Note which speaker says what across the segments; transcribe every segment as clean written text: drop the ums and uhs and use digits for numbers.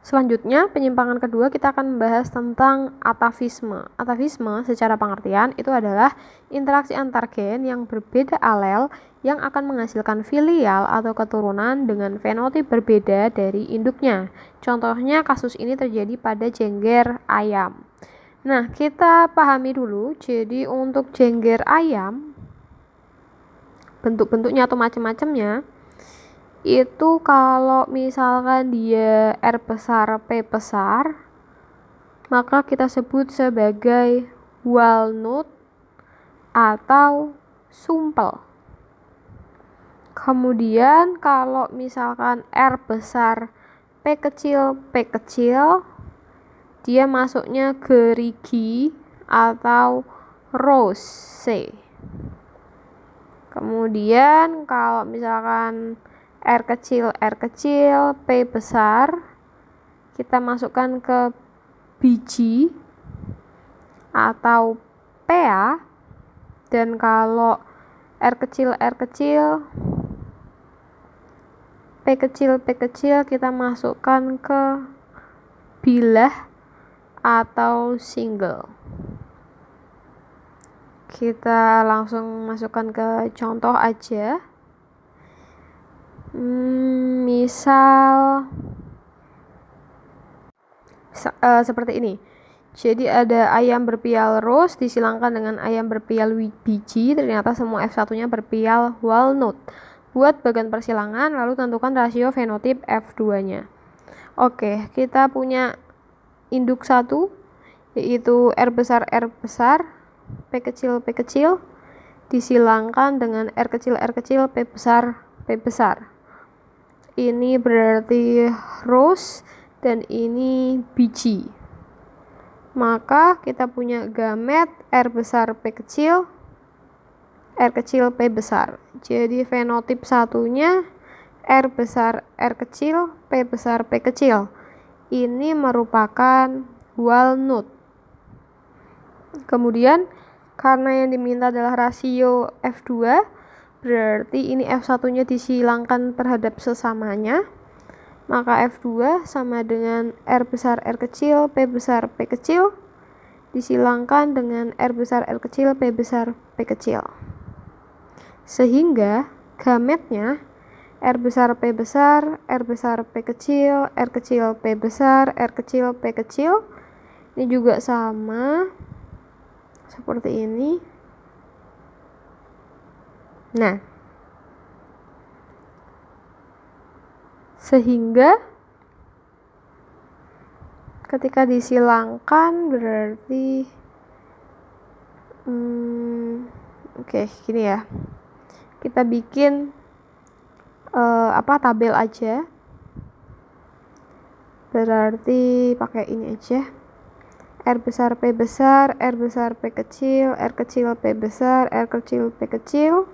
Speaker 1: Selanjutnya, penyimpangan kedua kita akan membahas tentang atafisme. Atafisme secara pengertian itu adalah interaksi antar gen yang berbeda alel yang akan menghasilkan filial atau keturunan dengan fenotip berbeda dari induknya. Contohnya kasus ini terjadi pada jengger ayam. Nah, kita pahami dulu. Jadi untuk jengger ayam, bentuk-bentuknya atau macam-macamnya, itu kalau misalkan dia R besar, P besar, maka kita sebut sebagai walnut atau sumpel. Kemudian kalau misalkan R besar, P kecil, P kecil, dia masuknya gerigi atau rose. Kemudian kalau misalkan R kecil, P besar, kita masukkan ke biji atau PA. Dan kalau R kecil, P kecil, kita masukkan ke bilah atau single. Kita langsung masukkan ke contoh aja. Misal seperti ini. Jadi ada ayam berpial rose disilangkan dengan ayam berpial biji, ternyata semua F1-nya berpial walnut. Buat bagian persilangan, lalu tentukan rasio fenotip F2-nya. Oke, kita punya induk 1, yaitu R besar, P kecil, disilangkan dengan R kecil, P besar. Ini berarti rose dan ini biji. Maka kita punya gamet R besar, P kecil, P besar. Jadi fenotip satunya R besar, P besar, P kecil. Ini merupakan walnut. Kemudian karena yang diminta adalah rasio F2, berarti ini F1-nya disilangkan terhadap sesamanya. Maka F2 sama dengan R besar, P besar, P kecil, disilangkan dengan R besar, P besar, P kecil. Sehingga gametnya R besar, P besar, R besar, P kecil, R kecil, P besar, R kecil, P kecil. Ini juga sama seperti ini. Nah, sehingga ketika disilangkan berarti gini ya. Kita bikin tabel aja. Berarti pakai ini aja. R besar, P besar, R besar, P kecil, R kecil, P besar, R kecil, P kecil.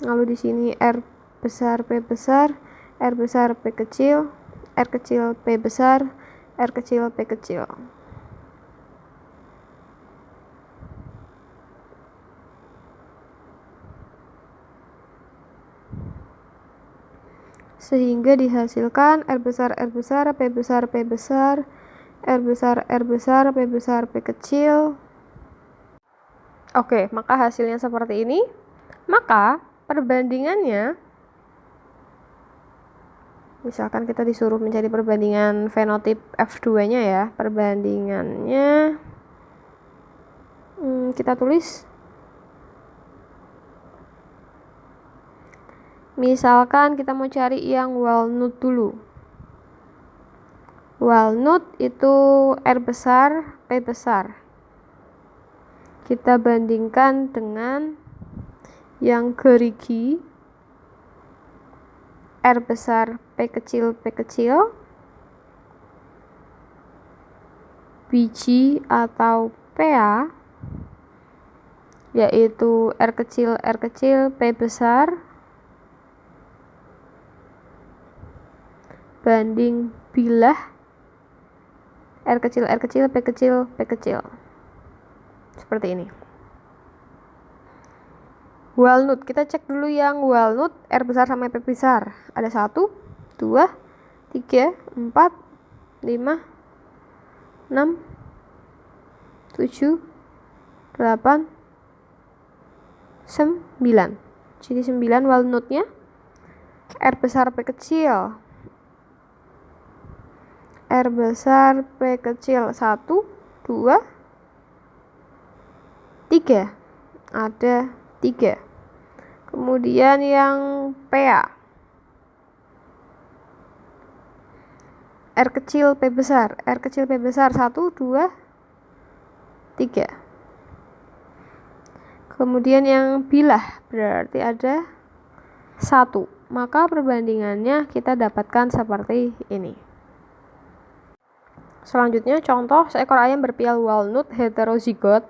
Speaker 1: Lalu di sini R besar, P besar, R besar, P kecil, R kecil, P besar, R kecil, P kecil. Sehingga dihasilkan R besar, P besar, P besar, R besar, P besar, P kecil. Oke, maka hasilnya seperti ini. Maka perbandingannya, misalkan kita disuruh mencari perbandingan fenotip F2-nya ya. Perbandingannya kita tulis. Misalkan kita mau cari yang walnut dulu. Walnut itu R besar, P besar. Kita bandingkan dengan yang gerigi R besar, P kecil, biji atau PA, yaitu R kecil, P besar, banding bilah R kecil, P kecil. Seperti ini. Walnut, kita cek dulu yang walnut R besar sama P besar. Ada 1, 2, 3, 4, 5, 6, 7, 8, 9. Jadi 9 walnutnya. R besar P kecil. R besar P kecil 1, 2, 3. Ada 3. Kemudian yang PA. R kecil P besar. R kecil P besar 1, 2, 3. Kemudian yang bilah berarti ada 1. Maka perbandingannya kita dapatkan seperti ini. Selanjutnya contoh seekor ayam berpial walnut heterozigot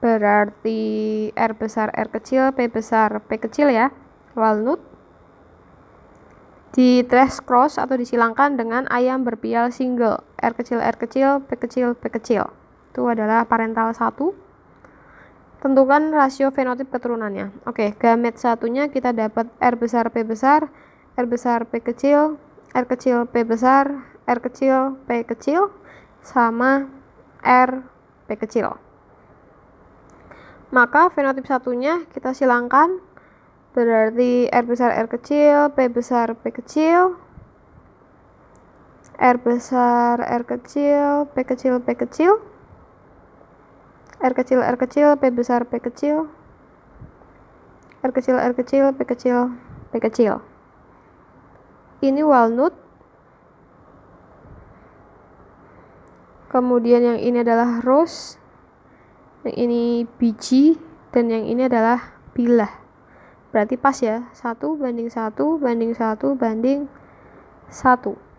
Speaker 1: berarti R besar R kecil P besar P kecil ya, walnut di trace cross atau disilangkan dengan ayam berpial single R kecil P kecil P kecil. Itu adalah parental 1. Tentukan rasio fenotip keturunannya. Oke, gamet satunya kita dapat R besar P besar, R besar P kecil, R kecil P besar, R kecil P kecil, sama R P kecil. Maka fenotip satunya kita silangkan, berarti R besar R kecil, P besar P kecil, R besar R kecil, P kecil P kecil, R kecil P besar P kecil, R kecil P kecil P kecil. Ini walnut. Kemudian yang ini adalah rose, yang ini biji, dan yang ini adalah bilah. Berarti pas ya, 1 banding 1 banding 1 banding 1.